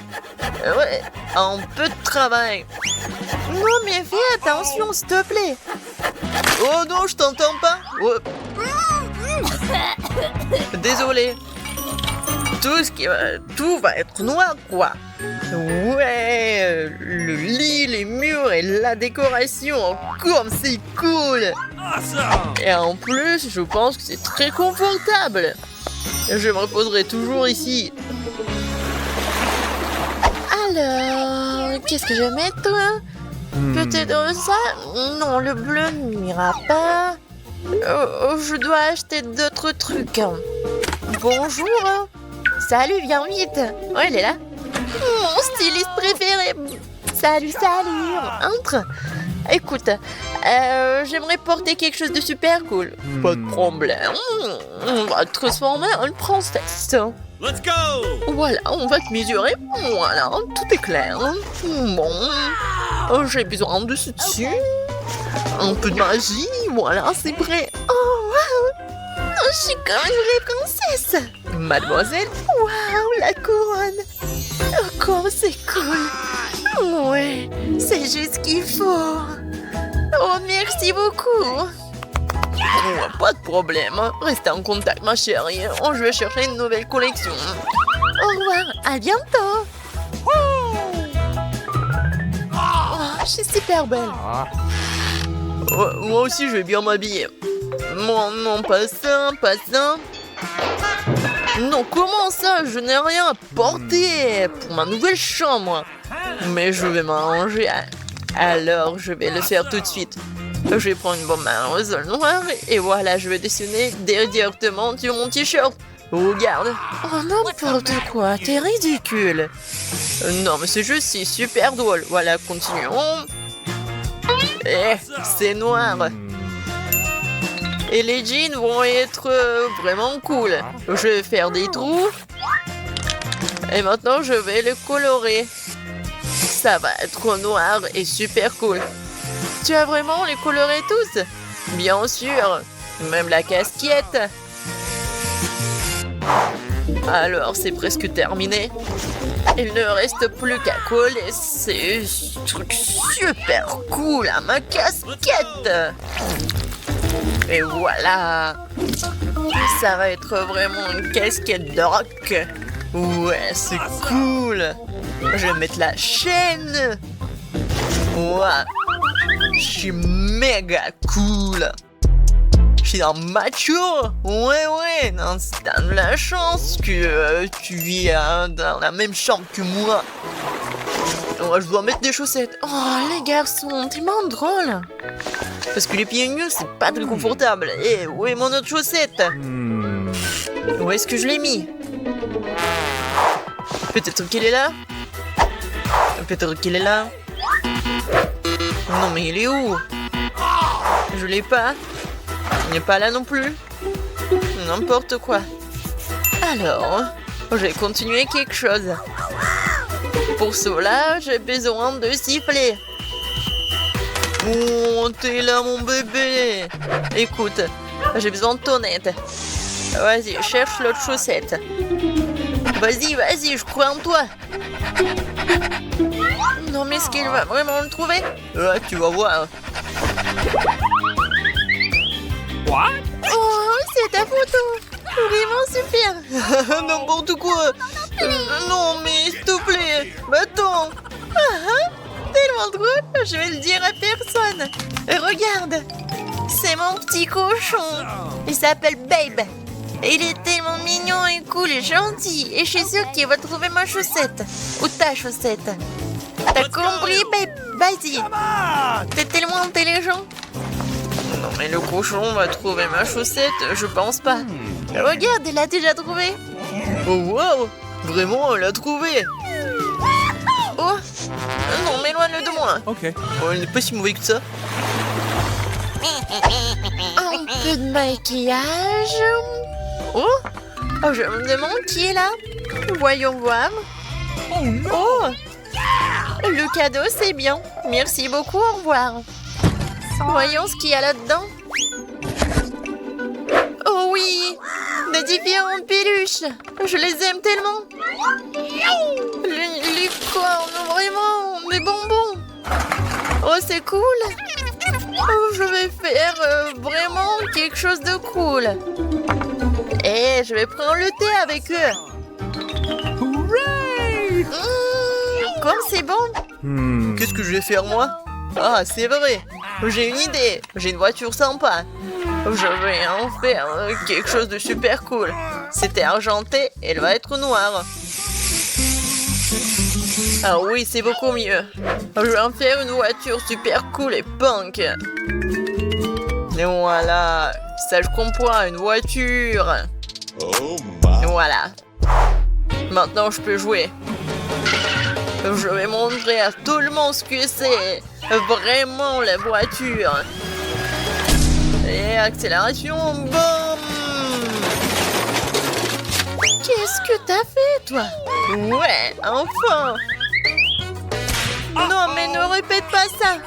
Ouais, un peu de travail. Non, mais fais attention, s'il te plaît. Oh non, je t'entends pas. Oh. Désolé. Tout va être noir, quoi. Ouais, le lit, les murs et la décoration. Comme c'est cool. Awesome! Et en plus, je pense que c'est très confortable. Je me reposerai toujours ici. Alors, qu'est-ce que je vais mettre? Peut-être ça? Non, le bleu n'ira pas. Je dois acheter d'autres trucs. Bonjour. Salut, viens vite. Oh, elle est là. Mon styliste préféré. Salut, salut. Entre. Écoute, j'aimerais porter quelque chose de super cool. Pas de problème. On va te transformer en une princesse. Let's go! Voilà, on va te mesurer. Voilà, tout est clair. Bon, j'ai besoin de ceci. Un peu de magie. Voilà, c'est prêt. Oh, wow! Je suis comme une vraie princesse. Mademoiselle, waouh, la couronne. Oh, comme c'est cool. Ouais, c'est juste ce qu'il faut. Oh, merci beaucoup. Oh, pas de problème. Restez en contact, ma chérie. Oh, je vais chercher une nouvelle collection. Au revoir, à bientôt. Oh, je suis super belle. Oh, moi aussi, je vais bien m'habiller. Non, pas ça, pas ça. Non, comment ça? Je n'ai rien à porter pour ma nouvelle chambre. Mais je vais m'arranger. Alors, je vais le faire tout de suite. Je vais prendre une bombe à rosol noir et voilà, je vais dessiner directement sur mon t-shirt. Regarde. Oh, n'importe quoi, t'es ridicule. Non, mais c'est juste, c'est super drôle. Voilà, continuons. Eh, c'est noir. Et les jeans vont être vraiment cool. Je vais faire des trous. Et maintenant, je vais le colorer. Ça va être noir et super cool. Tu as vraiment les colorés tous? Bien sûr. Même la casquette. Alors, c'est presque terminé. Il ne reste plus qu'à coller ces trucs super cool à ma casquette. Et voilà. Ça va être vraiment une casquette de rock. Ouais, c'est cool. Je vais mettre la chaîne. Ouais. Je suis méga cool. Je suis un macho. Ouais. Non, t'as de la chance que tu vis dans la même chambre que moi. Ouais, je dois mettre des chaussettes. Oh, les garçons, tellement drôle. Parce que les pieds nus, c'est pas très confortable. Et où est mon autre chaussette? Où est-ce que je l'ai mis? Peut-être qu'il est là? Peut-être qu'il est là? Non, mais il est où? Je l'ai pas. Il n'est pas là non plus. N'importe quoi. Alors, je vais continuer quelque chose. Pour cela, j'ai besoin de siffler. Oh, t'es là, mon bébé. Écoute, j'ai besoin de ton aide. Vas-y, cherche l'autre chaussette. Vas-y, je crois en toi. Non, mais est-ce qu'il va vraiment le trouver? Ouais, tu vas voir. What? Oh, c'est ta photo. Vraiment super. N'importe quoi. Non, mais s'il te plaît. Attends. Tellement drôle, je vais le dire à personne. Regarde, c'est mon petit cochon. Il s'appelle Babe. Il est tellement mignon et cool et gentil. Et je suis sûre qu'il va trouver ma chaussette. Ou ta chaussette. T'as compris, Babe? Vas-y. T'es tellement intelligent. Non, mais le cochon va trouver ma chaussette, je pense pas. Regarde, il l'a déjà trouvé. Oh, wow. Vraiment, elle l'a trouvé. Oh, non, mais éloigne-le de moi. Okay. Oh, elle n'est pas si mauvaise que ça. Un peu de maquillage. Oh, je me demande qui est là. Voyons voir. Oh! Le cadeau, c'est bien. Merci beaucoup, au revoir. Voyons ce qu'il y a là-dedans. Oh oui! De différentes peluches. Je les aime tellement. Les cornes, vraiment. Des bonbons. Oh, c'est cool. Oh, je vais faire vraiment quelque chose de cool. Et je vais prendre le thé avec eux. Comme c'est bon. Qu'est-ce que je vais faire moi? Ah, c'est vrai. J'ai une idée. J'ai une voiture sympa. Je vais en faire quelque chose de super cool. C'était argenté, elle va être noire. Ah oui, c'est beaucoup mieux. Je vais en faire une voiture super cool et punk. Et voilà, ça je comprends, une voiture. Et voilà. Maintenant je peux jouer. Je vais montrer à tout le monde ce que c'est. Vraiment la voiture. Et accélération, boum! Qu'est-ce que t'as fait, toi? Ouais, enfin! Non, mais ne répète pas ça!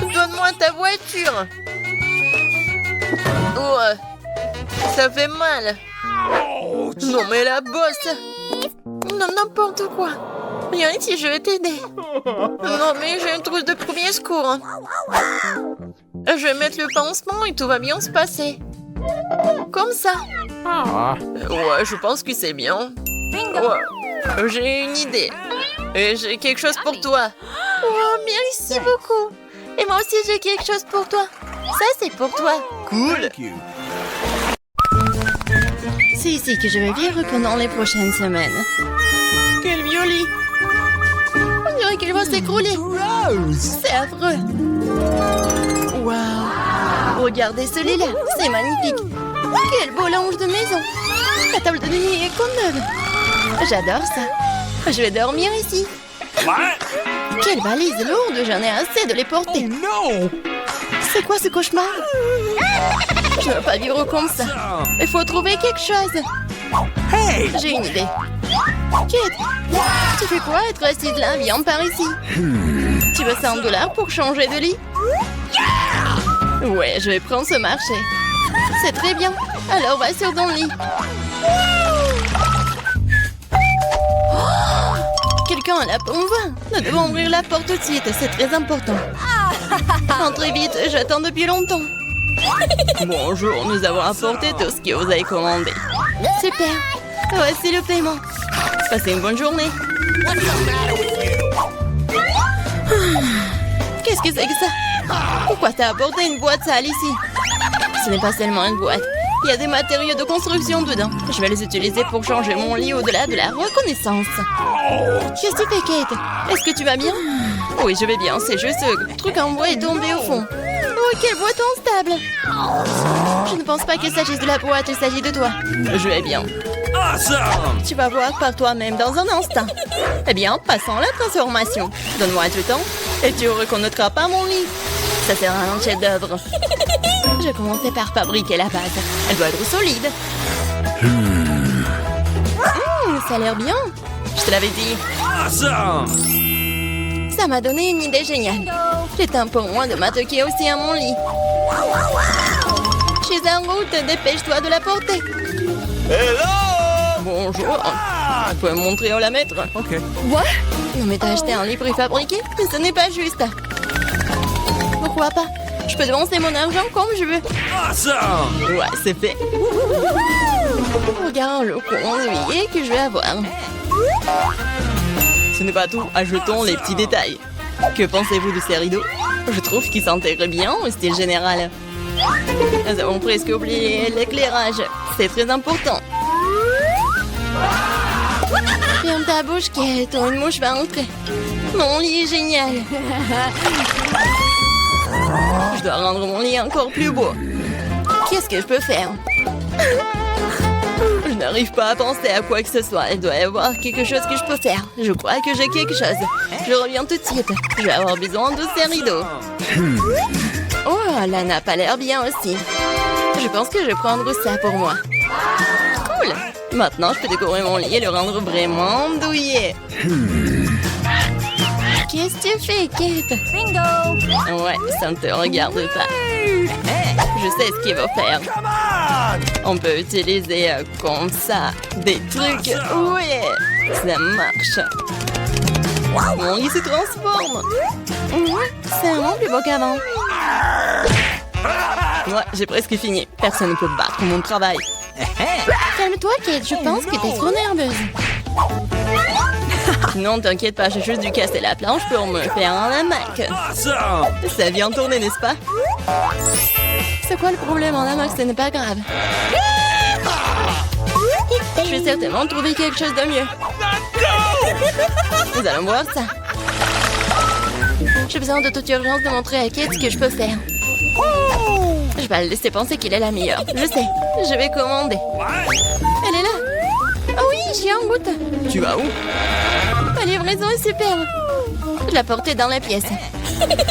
Donne-moi ta voiture! Oh, ça fait mal! Non, mais la bosse! Non, n'importe quoi! Viens ici, je vais t'aider! Non, mais j'ai une trousse de premier secours! Je vais mettre le pansement et tout va bien se passer. Comme ça. Ouais, je pense que c'est bien. Ouais. J'ai une idée. Et j'ai quelque chose pour toi. Oh, merci beaucoup. Et moi aussi, j'ai quelque chose pour toi. Ça, c'est pour toi. Cool. C'est ici que je vais vivre pendant les prochaines semaines. Quel violet! On dirait qu'il va s'écrouler. C'est affreux. Waouh! Regardez celui-là, c'est magnifique. Quel beau linge de maison. La table de nuit est comme neuve. J'adore ça. Je vais dormir ici. Quelle valise lourde, j'en ai assez de les porter. C'est quoi ce cauchemar? Je ne veux pas vivre comme ça. Il faut trouver quelque chose. J'ai une idée. Kate, tu fais quoi être assise là? Viens par ici. Tu veux $100 pour changer de lit? Ouais, je vais prendre ce marché. C'est très bien. Alors va sur ton lit. Oh, quelqu'un a la pompe. Nous devons ouvrir la porte tout de suite, c'est très important. Entrez vite, j'attends depuis longtemps. Bonjour, nous avons apporté tout ce que vous avez commandé. Super. Voici le paiement. Passez une bonne journée. Qu'est-ce que c'est que ça? Pourquoi t'as apporté une boîte sale ici? Ce n'est pas seulement une boîte. Il y a des matériaux de construction dedans. Je vais les utiliser pour changer mon lit au-delà de la reconnaissance. Qu'est-ce que tu fais, Kate? Est-ce que tu vas bien? Oui, je vais bien. C'est juste ce truc en bois est tombé au fond. Oh, quelle boîte instable! Je ne pense pas qu'il s'agisse de la boîte, il s'agit de toi. Je vais bien. Awesome! Tu vas voir par toi-même dans un instant. Eh bien, passons à la transformation. Donne-moi du temps et tu reconnaîtras pas mon lit. Ça sera un chef-d'œuvre. Je commençais par fabriquer la base. Elle doit être solide. Ça a l'air bien. Je te l'avais dit. Awesome! Ça m'a donné une idée géniale. C'est temps pour moi de m'attaquer aussi à mon lit. Je suis en route, dépêche-toi de la porter. Hello! Bonjour. Tu peux me montrer où la mettre? Ok. Quoi? Non mais t'as acheté un lit préfabriqué? Mais ce n'est pas juste. Pourquoi pas? Je peux dépenser mon argent comme je veux. Awesome! Ouais, c'est fait. Regarde le conduit que je vais avoir. Ce n'est pas tout. Ajoutons les petits détails. Que pensez-vous de ces rideaux? Je trouve qu'ils s'intègrent bien au style général. Nous avons presque oublié l'éclairage. C'est très important. Ferme ta bouche, Kate, une mouche va entrer. Mon lit est génial. Je dois rendre mon lit encore plus beau. Qu'est-ce que je peux faire? Je n'arrive pas à penser à quoi que ce soit. Il doit y avoir quelque chose que je peux faire. Je crois que j'ai quelque chose. Je reviens tout de suite. Je vais avoir besoin de ces rideaux. Oh, la nappe a l'air bien aussi. Je pense que je vais prendre ça pour moi. Cool. Maintenant, je peux décorer mon lit et le rendre vraiment douillet. Qu'est-ce que tu fais, Kate? Bingo! Ouais, ça ne te regarde pas. Je sais ce qu'il va faire. On peut utiliser comme ça des trucs. Ouais, ça marche. Mon lit se transforme. C'est vraiment plus beau qu'avant. Ouais, j'ai presque fini. Personne ne peut battre mon travail. Calme-toi, Kate, je pense que t'es trop nerveuse. Non, t'inquiète pas, j'ai juste dû casser la planche pour me faire un hamac. Awesome! Ça vient tourner, n'est-ce pas? C'est quoi le problème en hamac? Ce n'est pas grave. Je vais certainement trouver quelque chose de mieux. Nous allons voir ça. J'ai besoin de toute urgence de montrer à Kate ce que je peux faire. Je vais le laisser penser qu'il est la meilleure. Je sais, je vais commander. Elle est là. Oh oui, j'y en goûte. Tu vas où? Ta livraison est superbe. Je l'ai portée dans la pièce.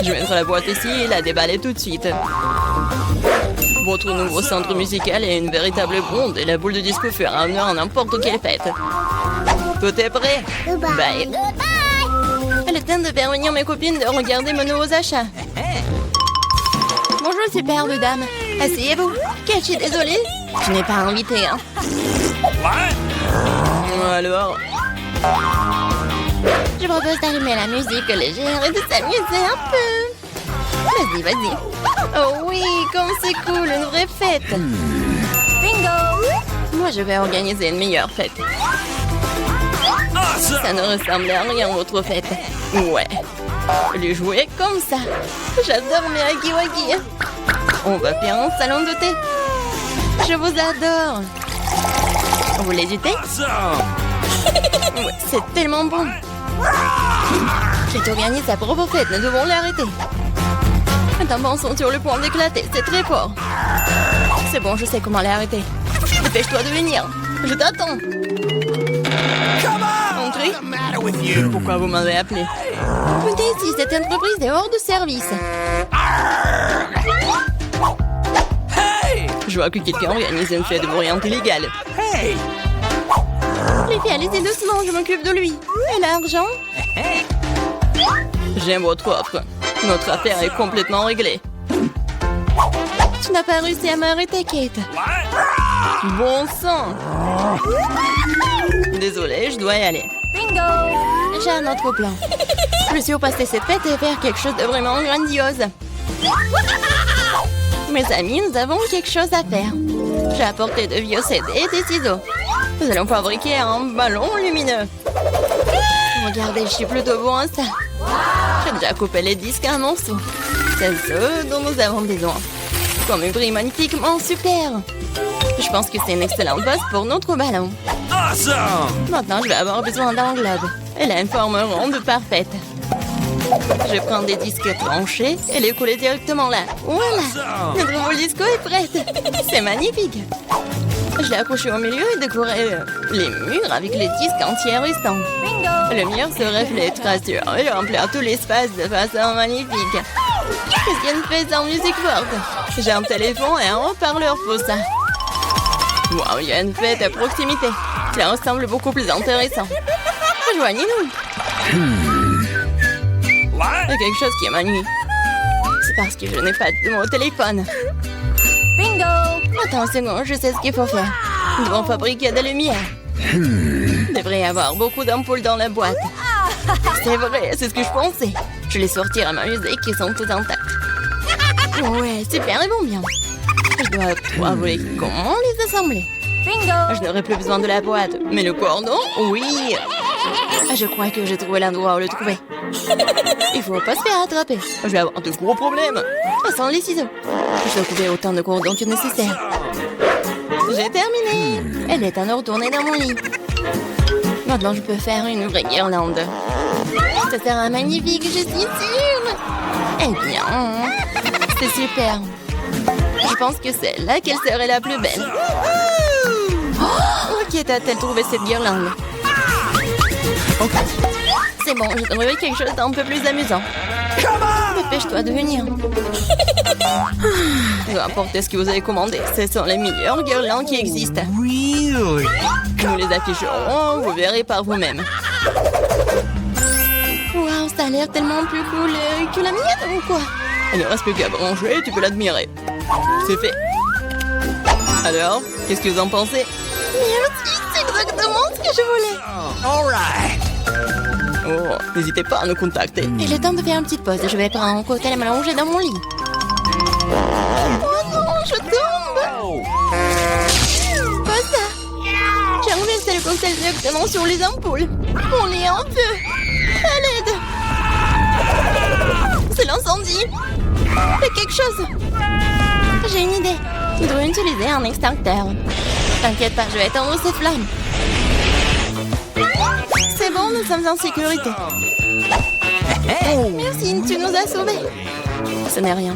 Je vais mettre la boîte ici et la déballer tout de suite. Votre nouveau centre musical est une véritable bombe et la boule de disco fera honneur à n'importe quelle fête. Tout est prêt? Bye. Elle est temps de pervenir mes copines de regarder mes nouveaux achats. Bonjour, superbe dame. Asseyez-vous. Kate, je suis désolée. Je n'ai pas invité, hein. Alors, Je propose d'allumer la musique légère et de s'amuser un peu. Vas-y, vas-y. Oh oui, comme c'est cool, une vraie fête. Bingo! Moi, je vais organiser une meilleure fête. ça ne ressemble à rien votre fête. Ouais. Les jouets comme ça. J'adore mes huggy-wuggy. On va faire un salon de thé. Je vous adore. Vous voulez du thé? Ouais, c'est tellement bon. J'ai organisé sa propre fête, nous devons l'arrêter. Les enfants sont sur le point d'éclater, c'est très fort. C'est bon, je sais comment l'arrêter. Dépêche-toi de venir. Je t'attends. Entrez. Pourquoi vous m'avez appelé? Venez ici, cette entreprise est hors de service. Je vois que quelqu'un organise une fête bruyante illégale. Les filles, allez-y doucement, je m'occupe de lui. Et l'argent? J'aime votre offre. Notre affaire est complètement réglée. Tu n'as pas réussi à m'arrêter, Kate. Bon sang! Désolée, je dois y aller. Bingo! J'ai un autre plan. Je suis au passer cette fête et faire quelque chose de vraiment grandiose. Mes amis, nous avons quelque chose à faire. J'ai apporté de vieux CD et des ciseaux. Nous allons fabriquer un ballon lumineux. Regardez, je suis plutôt bon à ça. J'ai déjà coupé les disques en morceaux. C'est ce dont nous avons besoin. Comme une brille magnifiquement super. Je pense que c'est une excellente base pour notre ballon. Maintenant, je vais avoir besoin d'un globe. Elle a une forme ronde parfaite. Je vais prendre des disques tranchés et les coller directement là. Voilà! Notre boule disco est prête. C'est magnifique. Je l'ai accroché au milieu et décoré les murs avec les disques entiers restants. Le mur se reflètera sur et remplir tout l'espace de façon magnifique. Qu'est-ce qu'il y a de fait sans musique forte? J'ai un téléphone et un haut-parleur pour ça. Wow, il y a une fête à proximité. Cela ressemble beaucoup plus intéressant. Rejoignez-nous. Il y a quelque chose qui est ma nuit. C'est parce que je n'ai pas de mon téléphone. Bingo! Attends une seconde, je sais ce qu'il faut faire. Nous devons fabriquer des lumières. Il devrait y avoir beaucoup d'ampoules dans la boîte. C'est vrai, c'est ce que je pensais. Je les sortir à m'amuser qui sont toutes intactes. Ouais, super, ils vont bien. Je dois trouver comment les assembler. Bingo! Je n'aurai plus besoin de la boîte. Mais le cordon, oui. Je crois que j'ai trouvé l'endroit où le trouver. Il faut pas se faire attraper. Je vais avoir de gros problèmes. Sans les ciseaux. Je dois couper autant de cordons que nécessaire. J'ai terminé. Elle est en retournée dans mon lit. Maintenant, je peux faire une vraie guirlande. Ça sera magnifique, je suis sûre. Eh bien, c'est super. Je pense que c'est là qu'elle serait la plus belle. Oh, qui a-t-elle trouvé cette guirlande? Ok. C'est bon, j'ai trouvé quelque chose d'un peu plus amusant. Dépêche-toi de venir. Peu importe ce que vous avez commandé, ce sont les meilleurs guirlands qui existent. Really? Nous les afficherons, vous verrez par vous-même. Waouh, ça a l'air tellement plus cool que la mienne ou quoi? Il ne reste plus qu'à brancher, tu peux l'admirer. C'est fait. Alors, qu'est-ce que vous en pensez? Merci, c'est exactement ce que je voulais. Alright. Oh, n'hésitez pas à nous contacter. Il est temps de faire une petite pause. Je vais prendre un cocktail et m'allonger dans mon lit. Oh non, je tombe! Pas ça! J'ai renversé le cocktail directement sur les ampoules. On est en feu! À l'aide! C'est l'incendie! Fais quelque chose! J'ai une idée. Nous devrions utiliser un extincteur. T'inquiète pas, je vais éteindre cette flamme. C'est bon, nous sommes en sécurité. Merci, tu nous as sauvés. Ce n'est rien.